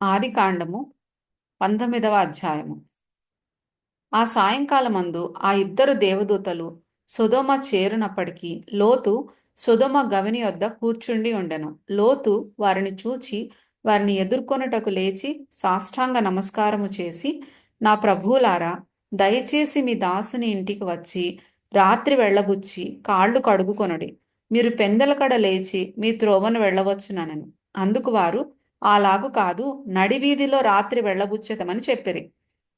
ఆదికాండము 19వ అధ్యాయము. ఆ సాయంకాలమందు ఆ ఇద్దరు దేవదూతలు సొదొమ చేరునప్పటికి లోతు సొదొమ గవిని యొద్ద కూర్చుండి ఉండెను. లోతు వారిని చూచి వారిని ఎదుర్కొనుటకు లేచి సాష్టాంగ నమస్కారము చేసి, నా ప్రభువులారా, దయచేసి మీ దాసుని ఇంటికి వచ్చి రాత్రి వెళ్ళబుచ్చి కాళ్ళు కడుగుకొనుడి. మీరు పెందలకడ లేచి మీ త్రోవను వెళ్ళవచ్చుననెను. అందుకు వారు, అలాగు కాదు, నడివీధిలో రాత్రి వెళ్ళబుచ్చేదమని చెప్పిరి.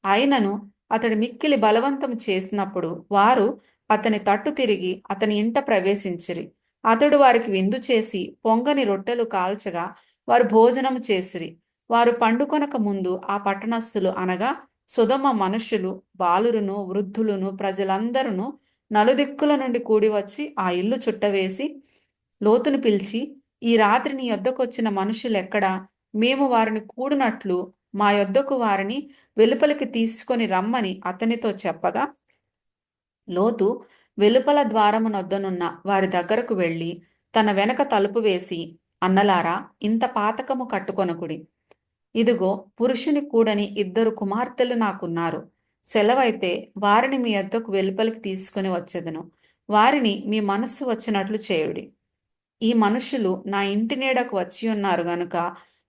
అయినను అతడు మిక్కిలి బలవంతము చేసినప్పుడు వారు అతని తట్టు తిరిగి అతని ఇంట ప్రవేశించిరి. అతడు వారికి విందు చేసి పొంగని రొట్టెలు కాల్చగా వారు భోజనము చేసిరి. వారు పండుకొనక ముందు ఆ పట్టణస్థులు అనగా సొదొమ మనుష్యులు, బాలురును, వృద్ధులును, ప్రజలందరూ నలుదిక్కుల నుండి కూడివచ్చి ఆ ఇల్లు చుట్టవేసి లోతును పిలిచి, ఈ రాత్రి నీ యొద్దకొచ్చిన మనుషులెక్కడా? మేము వారిని కూడినట్లు మా యొద్దకు వారిని వెలుపలికి తీసుకొని రమ్మని అతనితో చెప్పగా, లోతు వెలుపల ద్వారమునొద్దనున్న వారి దగ్గరకు వెళ్ళి తన వెనక తలుపు వేసి, అన్నలారా, ఇంత పాతకము కట్టుకొనకుడి. ఇదిగో, పురుషుని కూడని ఇద్దరు కుమార్తెలు నాకున్నారు. సెలవైతే వారిని మీ యొద్దకు వెలుపలికి తీసుకుని వచ్చెదను. వారిని మీ మనస్సు వచ్చినట్లు చేయుడి. ఈ మనుషులు నా ఇంటి నీడకు వచ్చి ఉన్నారు గనుక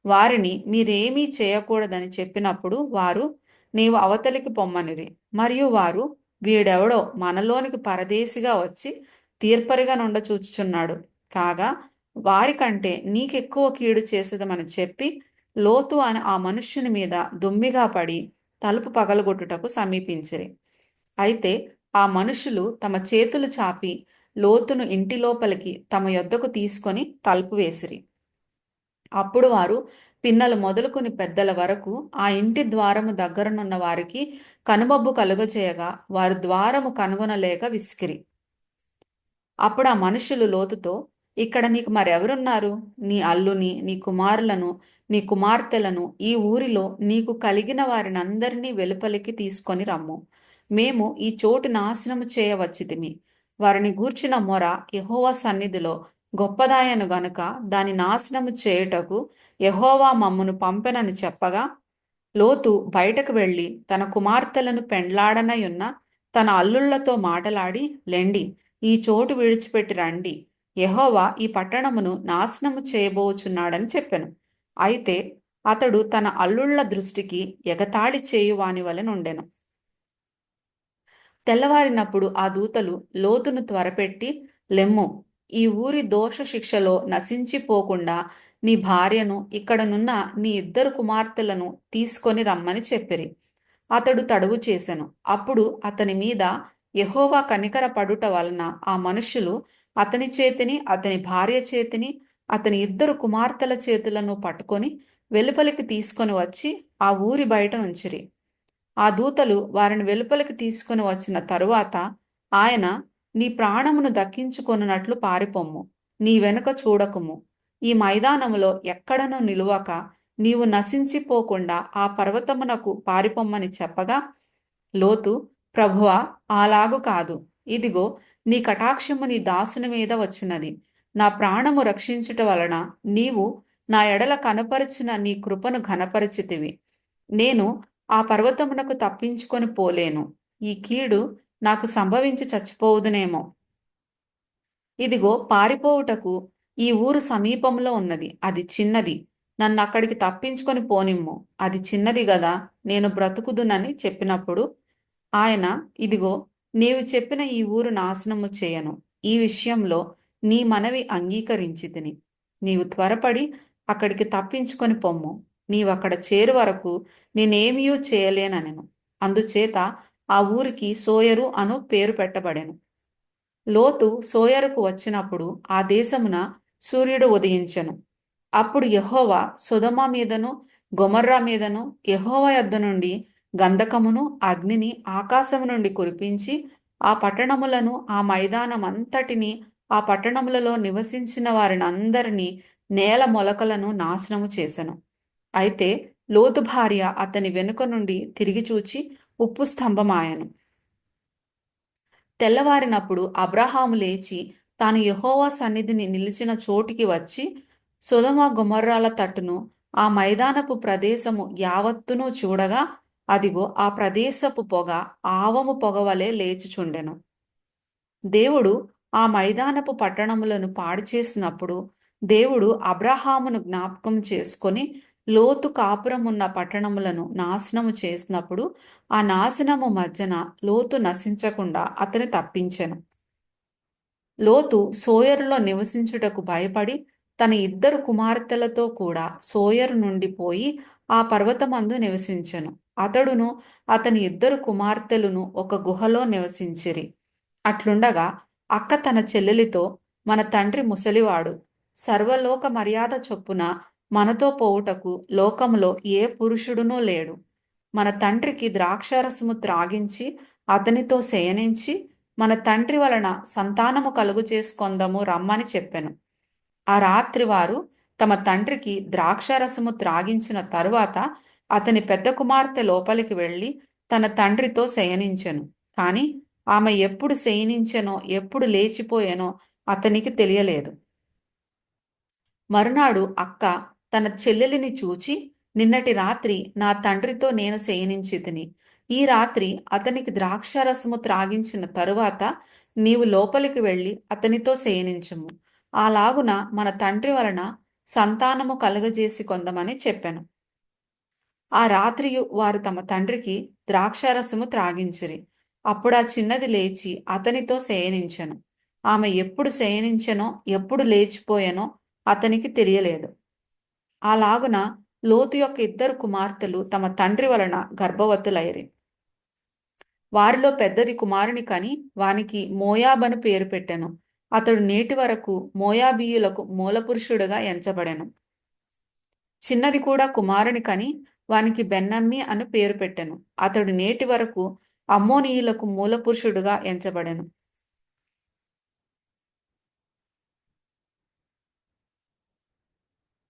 వారిని మీరేమీ చేయకూడదని చెప్పినప్పుడు వారు, నీవు అవతలికి పొమ్మనిరి. మరియు వారు, వీడెవడో మనలోనికి పరదేశిగా వచ్చి తీర్పరిగా నుండ చూచుచున్నాడు కాగా వారికంటే నీకెక్కువ కీడు చేసేదమని చెప్పి లోతు అని ఆ మనుష్యుని మీద దుమ్మిగా పడి తలుపు పగలగొట్టుటకు సమీపించిరి. అయితే ఆ మనుషులు తమ చేతులు చాపి లోతును ఇంటి లోపలికి తమ యొద్దకు తీసుకొని తలుపు వేసిరి. అప్పుడు వారు పిన్నలు మొదలుకొని పెద్దల వరకు ఆ ఇంటి ద్వారము దగ్గరనున్న వారికి కనుమబ్బు కలుగచేయగా వారు ద్వారము కనుగొనలేక విసికిరి. అప్పుడు ఆ మనుషులు లోతుతో, ఇక్కడ నీకు మరెవరున్నారు? నీ అల్లుని, నీ కుమారులను, నీ కుమార్తెలను ఈ ఊరిలో నీకు కలిగిన వారినందరినీ వెలుపలికి తీసుకొని రమ్ము. మేము ఈ చోటు నాశనము చేయవచ్చితిమి. వారిని గూర్చిన మొర యెహోవా సన్నిధిలో గొప్పదాయను గనుక దాని నాశనము చేయుటకు యెహోవా మమ్మును పంపెనని చెప్పగా, లోతు బయటకు వెళ్ళి తన కుమార్తెలను పెండ్లాడనయున్న తన అల్లుళ్లతో మాటలాడి, లెండి, ఈ చోటు విడిచిపెట్టి రండి, యెహోవా ఈ పట్టణమును నాశనము చేయబోచున్నాడని చెప్పెను. అయితే అతడు తన అల్లుళ్ల దృష్టికి ఎగతాళి చేయు వాని వలె నుండెను. తెల్లవారినప్పుడు ఆ దూతలు లోతును త్వరపెట్టి, లెమ్ము, ఈ ఊరి దోష శిక్షలో నశించిపోకుండా నీ భార్యను, ఇక్కడనున్న నీ ఇద్దరు కుమార్తెలను తీసుకొని రమ్మని చెప్పిరి. అతడు తడువు చేసెను. అప్పుడు అతని మీద యెహోవా కనికర పడుట వలన ఆ మనుష్యులు అతని చేతిని, అతని భార్య చేతిని, అతని ఇద్దరు కుమార్తెల చేతులను పట్టుకొని వెలుపలికి తీసుకొని వచ్చి ఆ ఊరి బయట ఉంచిరి. ఆ దూతలు వారిని వెలుపలికి తీసుకుని వచ్చిన తరువాత ఆయన, నీ ప్రాణమును దక్కించుకొనున్నట్లు పారిపొమ్ము, నీ వెనుక చూడకుము, ఈ మైదానములో ఎక్కడనూ నిలువక నీవు నశించిపోకుండా ఆ పర్వతమునకు పారిపొమ్మని చెప్పగా, లోతు, ప్రభువా, అలాగు కాదు, ఇదిగో, నీ కటాక్షము నీ దాసుని మీద వచ్చినది. నా ప్రాణము రక్షించుట వలన నీవు నా ఎడల కనపరిచిన నీ కృపను ఘనపరిచితివి. నేను ఆ పర్వతమునకు తప్పించుకొని పోలేను. ఈ కీడు నాకు సంభవించి చచ్చిపోవుదునేమో. ఇదిగో, పారిపోవుటకు ఈ ఊరు సమీపంలో ఉన్నది. అది చిన్నది. నన్ను అక్కడికి తప్పించుకొని పోనిమ్ము. అది చిన్నది గదా, నేను బ్రతుకుదునని చెప్పినప్పుడు ఆయన, ఇదిగో, నీవు చెప్పిన ఈ ఊరు నాశనము చేయను. ఈ విషయంలో నీ మనవి అంగీకరించితిని. నీవు త్వరపడి అక్కడికి తప్పించుకొని పొమ్ము. నీవక్కడ చేరు వరకు నేనేమియూ చేయలేననెను. అందుచేత ఆ ఊరికి సోయరు అను పేరు పెట్టబడెను. లోతు సోయరుకు వచ్చినప్పుడు ఆ దేశమున సూర్యుడు ఉదయించెను. అప్పుడు యెహోవా సొదొమ మీదను గొమొర్రా మీదను యెహోవా యొద్ద నుండి గంధకమును అగ్నిని ఆకాశము నుండి కురిపించి ఆ పట్టణములను, ఆ మైదానమంతటిని, ఆ పట్టణములలో నివసించిన వారినందరినీ, నేల మొలకలను నాశనము చేసెను. అయితే లోతు భార్య అతని వెనుక నుండి తిరిగి చూచి ఉప్పు స్తంభమాయెను. తెల్లవారినప్పుడు అబ్రాహాము లేచి తాను యెహోవా సన్నిధిని నిలిచిన చోటికి వచ్చి సొదొమ గొమొర్రాల తట్టును ఆ మైదానపు ప్రదేశము యావత్తును చూడగా, అదిగో ఆ ప్రదేశపు పొగ ఆవము పొగవలె లేచుచుండెను. దేవుడు ఆ మైదానపు పట్టణములను పాడు చేసినప్పుడు, దేవుడు అబ్రహామును జ్ఞాపకం చేసుకొని లోతు కాపురమున్న పట్టణములను నాశనము చేసినప్పుడు, ఆ నాశనము మధ్యన లోతు నశించకుండా అతని తప్పించెను. లోతు సోయరులో నివసించుటకు భయపడి తన ఇద్దరు కుమార్తెలతో కూడా సోయరు నుండి పోయి ఆ పర్వతమందు నివసించెను. అతడును అతని ఇద్దరు కుమార్తెలును ఒక గుహలో నివసించిరి. అట్లుండగా అక్క తన చెల్లెలితో, మన తండ్రి ముసలివాడు, సర్వలోక మర్యాద చొప్పున మనతో పోవుటకు లోకములో ఏ పురుషుడునూ లేడు. మన తండ్రికి ద్రాక్షారసము త్రాగించి అతనితో శయనించి మన తండ్రి వలన సంతానము కలుగు చేసుకొందము రమ్మని చెప్పెను. ఆ రాత్రి వారు తమ తండ్రికి ద్రాక్షారసము త్రాగించిన తరువాత అతని పెద్ద కుమార్తె లోపలికి వెళ్ళి తన తండ్రితో శయనించెను. కాని ఆమె ఎప్పుడు శయనించెనో ఎప్పుడు లేచిపోయెనో అతనికి తెలియలేదు. మరునాడు అక్క తన చెల్లెలిని చూచి, నిన్నటి రాత్రి నా తండ్రితో నేను శయనించితిని. ఈ రాత్రి అతనికి ద్రాక్షారసము త్రాగించిన తరువాత నీవు లోపలికి వెళ్ళి అతనితో శయనించుము. అలాగున మన తండ్రి వలన సంతానము కలుగజేసి కొందమని చెప్పెను. ఆ రాత్రియు వారు తమ తండ్రికి ద్రాక్షారసము త్రాగించిరి. అప్పుడా చిన్నది లేచి అతనితో శయనించెను. ఆమె ఎప్పుడు శయనించెనో ఎప్పుడు లేచిపోయెనో అతనికి తెలియలేదు. అలాగున లోతు యొక్క ఇద్దరు కుమార్తెలు తమ తండ్రి వలన గర్భవతులైరి. వారిలో పెద్దది కుమారుని కని వానికి మోయాబను పేరు పెట్టెను. అతడు నేటి వరకు మోయాబీయులకు మూలపురుషుడుగా ఎంచబడెను. చిన్నది కూడా కుమారుని కని వానికి బెన్నమ్మి అని పేరు పెట్టెను. అతడు నేటి వరకు అమ్మోనీయులకు మూలపురుషుడుగా ఎంచబడెను.